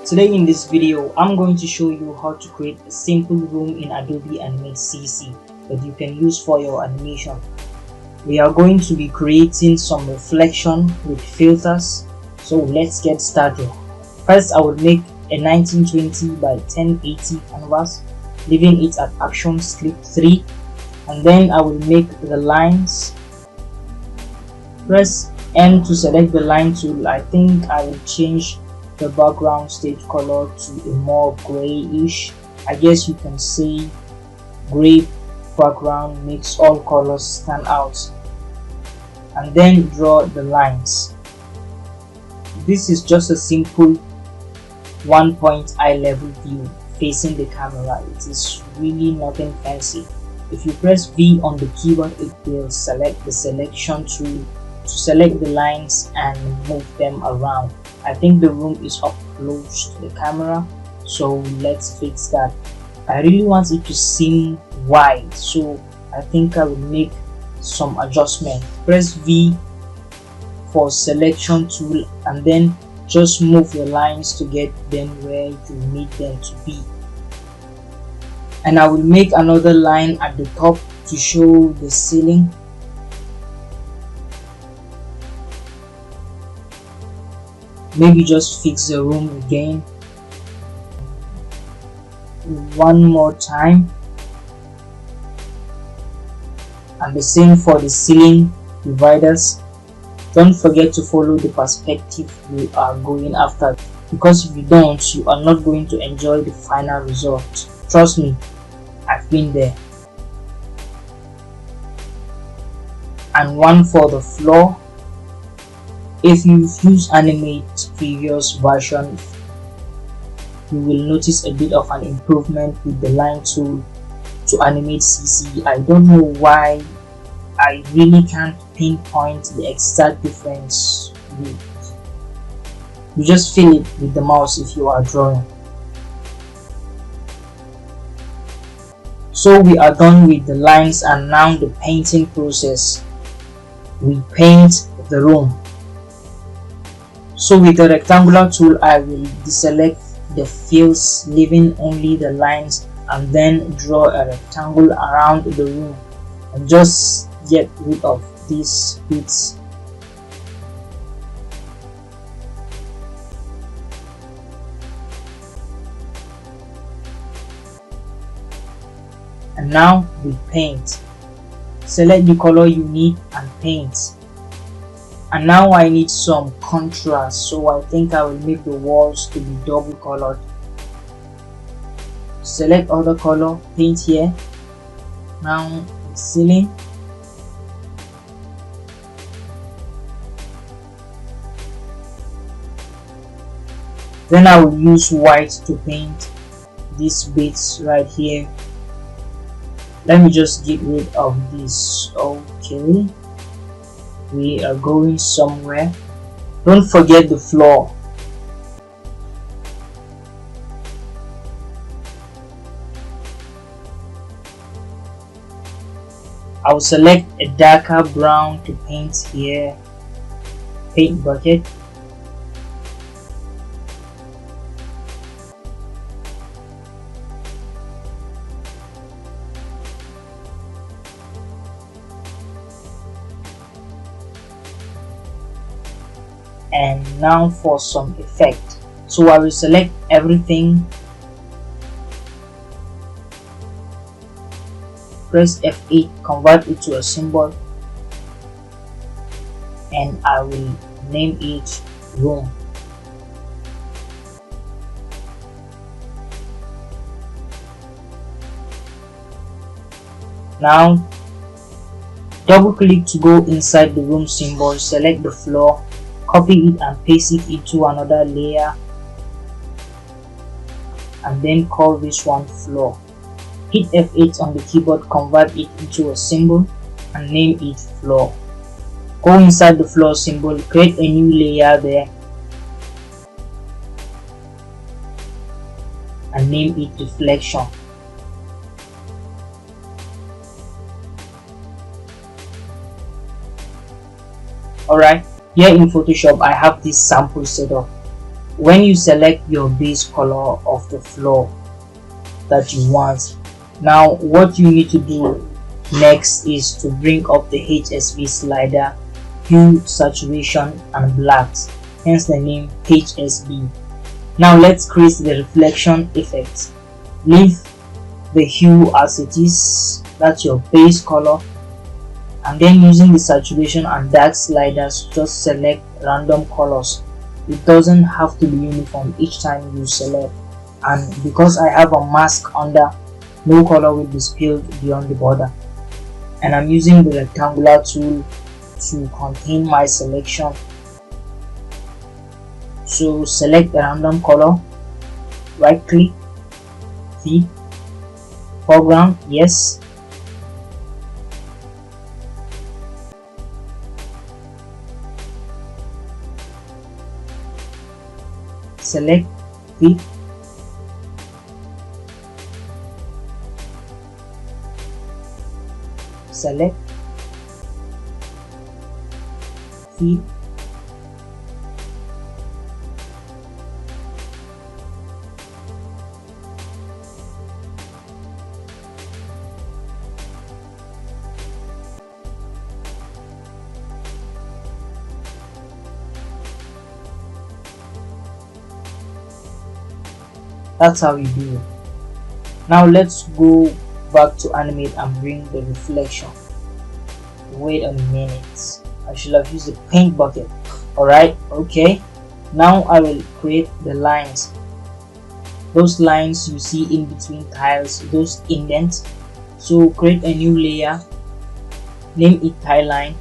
Today in this video, I'm going to show you how to create a simple room in Adobe Animate CC that you can use for your animation. We are going to be creating some reflection with filters, so let's get started. First, I will make a 1920 by 1080 canvas, leaving it at Action Script 3, and then I will make the lines. Press N to select the line tool. I think I will change the background stage color to a more grayish. I guess you can say gray background makes all colors stand out. And then draw the lines. This is just a simple 1-point eye level view facing the camera. It is really nothing fancy. If you press V on the keyboard, it will select the selection tool to select the lines and move them around. I think the room is up close to the camera, so let's fix that. I really want it to seem wide, so I think I will make some adjustment. Press V for selection tool and then just move the lines to get them where you need them to be. And I will make another line at the top to show the ceiling. Maybe just fix the room again one more time, and the same for the ceiling dividers. Don't forget to follow the perspective you are going after, because if you don't, you are not going to enjoy the final result. Trust me, I've been there. And one for the floor. If you've used Animate previous version, you will notice a bit of an improvement with the line tool to Animate CC. I don't know why, I really can't pinpoint the exact difference. You just feel it with the mouse if you are drawing. So we are done with the lines, and now the painting process. We paint the room. So with the rectangular tool, I will deselect the fills, leaving only the lines, and then draw a rectangle around the room and just get rid of these bits. And now we paint. Select the color you need and paint. And now I need some contrast, so I think I will make the walls to be double colored. Select other color, paint here. Now the ceiling. Then I will use white to paint these bits right here. Let me just get rid of this. Okay, we are going somewhere. Don't forget the floor. I will select a darker brown to paint here. Paint bucket. And now for some effect. So I will select everything, press F8, convert it to a symbol, and I will name it room. Now double click to go inside the room symbol, select the floor, copy it and paste it into another layer, and then call this one floor. Hit F8 on the keyboard, convert it into a symbol and name it floor. Go inside the floor symbol, create a new layer there and name it reflection. Alright, here in Photoshop I have this sample set up. When you select your base color of the floor that you want, now what you need to do next is to bring up the HSV slider, hue, saturation and blacks, hence the name HSV. Now let's create the reflection effect. Leave the hue as it is, that's your base color, and then using the saturation and dark sliders, just select random colors. It doesn't have to be uniform each time you select, and because I have a mask under, no color will be spilled beyond the border. And I'm using the rectangular tool to contain my selection. So select a random color, right click, feed, foreground, yes, select, feed, select, feed, that's how you do it. Now let's go back to animate and bring the reflection. Wait a minute, I should have used the paint bucket. Alright, okay, now I will create the lines. Those lines you see in between tiles, those indents. So create a new layer, name it tile line.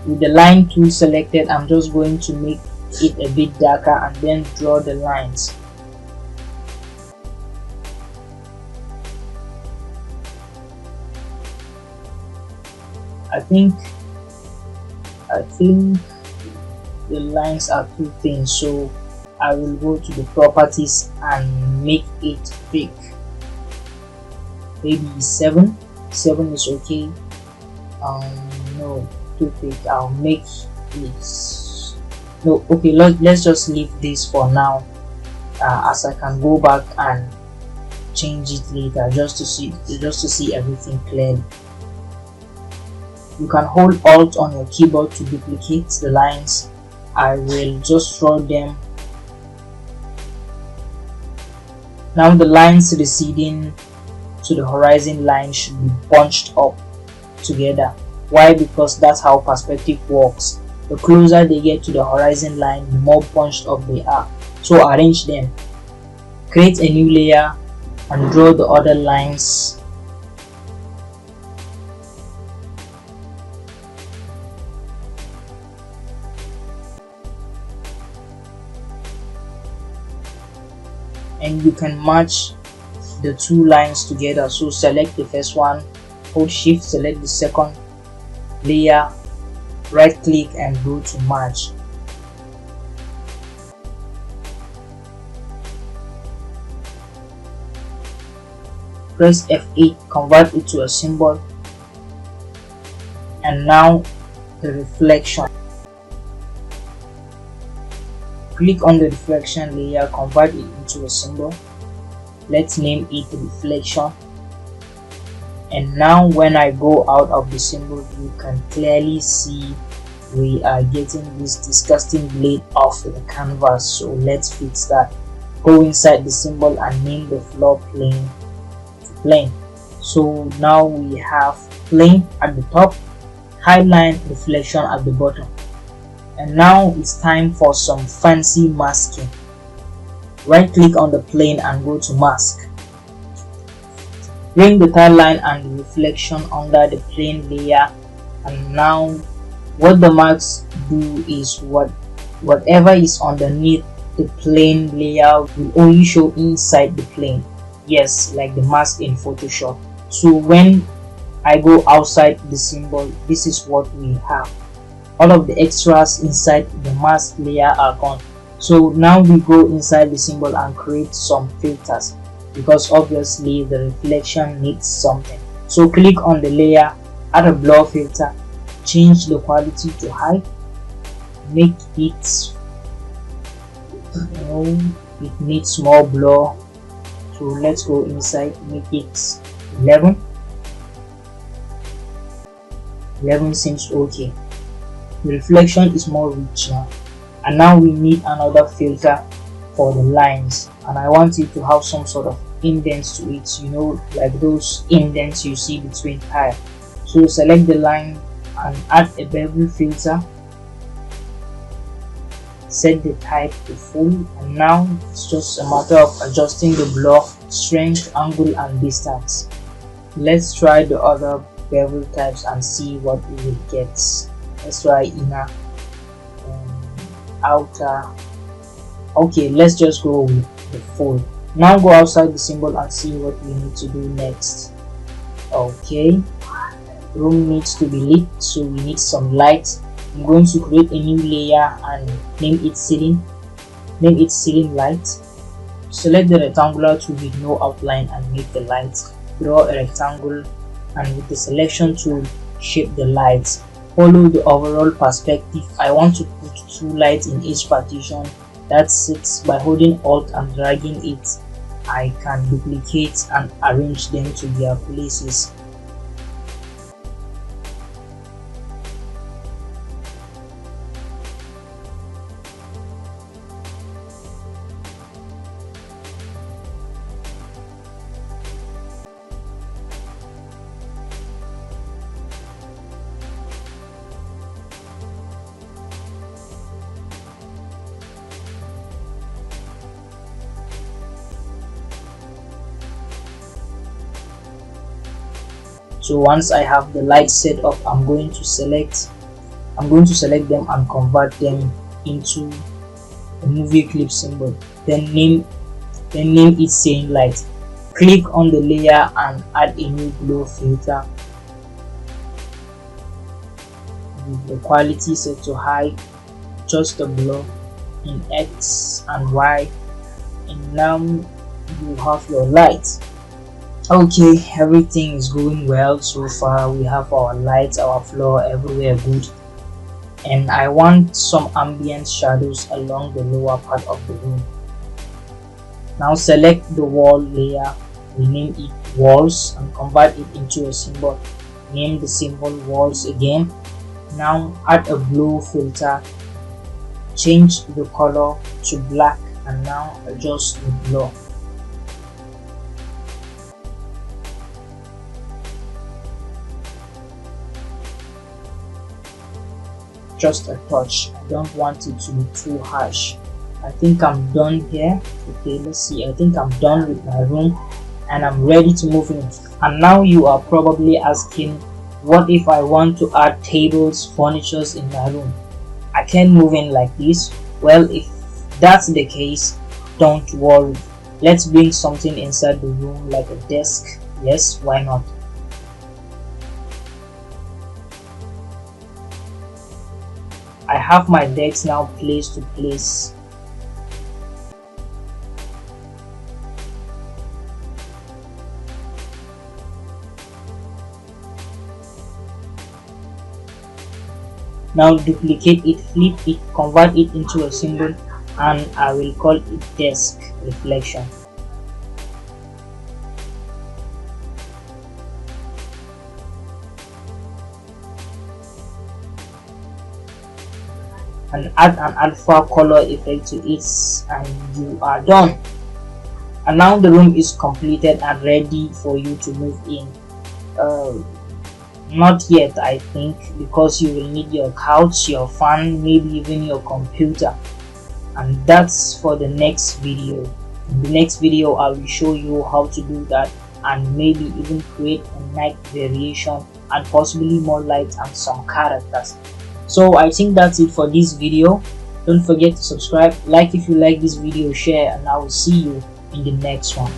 With the line tool selected, I'm just going to make it a bit darker and then draw the lines. I think the lines are too thin, so I will go to the properties and make it thick. Maybe 7 is okay. No, too thick. I'll make this, no, okay, let's just leave this for now, as I can go back and change it later just to see everything clearly. You can hold Alt on your keyboard to duplicate the lines. I will just draw them. Now the lines receding to the horizon line should be bunched up together. Why? Because that's how perspective works. The closer they get to the horizon line, the more bunched up they are. So arrange them. Create a new layer and draw the other lines. And you can match the two lines together. So select the first one, hold shift, select the second layer, right click and go to match. Press F8, convert it to a symbol, and now the reflection. Click on the reflection layer, convert it into a symbol. Let's name it reflection. And now when I go out of the symbol, you can clearly see we are getting this disgusting blade off the canvas. So let's fix that. Go inside the symbol and name the floor plane to plane. So now we have plane at the top, highline, reflection at the bottom. And now it's time for some fancy masking. Right click on the plane and go to mask. Bring the tile line and the reflection under the plane layer, and now what the masks do is whatever is underneath the plane layer will only show inside the plane. Yes, like the mask in Photoshop. So when I go outside the symbol, this is what we have. All of the extras inside the mask layer are gone. So now we go inside the symbol and create some filters, because obviously the reflection needs something. So click on the layer, add a blur filter, change the quality to high, make it, it needs more blur, so let's go inside, make it 11. 11 seems okay. The reflection is more rich now, and now we need another filter for the lines, and I want it to have some sort of indents to it, like those indents you see between tile. So select the line and add a bevel filter, set the type to full, and now it's just a matter of adjusting the blur, strength, angle and distance. Let's try the other bevel types and see what we will get. Let's try inner, outer. Okay, let's just go with the full. Now go outside the symbol and see what we need to do next. Okay, room needs to be lit, so we need some light. I'm going to create a new layer and name it ceiling light. Select the rectangular tool with no outline and make the light. Draw a rectangle and with the selection tool shape the lights. Follow the overall perspective. I want to put 2 lights in each partition. That's it. By holding Alt and dragging it, I can duplicate and arrange them to their places. So once I have the lights set up, I'm going to select them and convert them into a movie clip symbol. Then name it scene light. Click on the layer and add a new blur filter with the quality set to high. Adjust the blur in X and Y, and now you have your light. Okay, everything is going well so far. We have our lights, our floor, everywhere good, and I want some ambient shadows along the lower part of the room. Now select the wall layer, rename it walls and convert it into a symbol. Name the symbol walls again. Now add a blue filter, change the color to black, and now adjust the blur. Just a touch. I don't want it to be too harsh. I think I'm done here. Okay, let's see. I think I'm done with my room and I'm ready to move in. And now you are probably asking, what if I want to add tables, furnitures in my room? I can't move in like this. Well, if that's the case, don't worry. Let's bring something inside the room like a desk. Yes, why not? I have my decks now placed to place. Now duplicate it, flip it, convert it into a symbol, and I will call it desk reflection. And add an alpha color effect to it, and you are done. And now the room is completed and ready for you to move in. Not yet, I think, because you will need your couch, your fan, maybe even your computer, and that's for the next video. In the next video I will show you how to do that, and maybe even create a night variation and possibly more lights and some characters. So I think that's it for this video. Don't forget to subscribe, like if you like this video, share, and I will see you in the next one.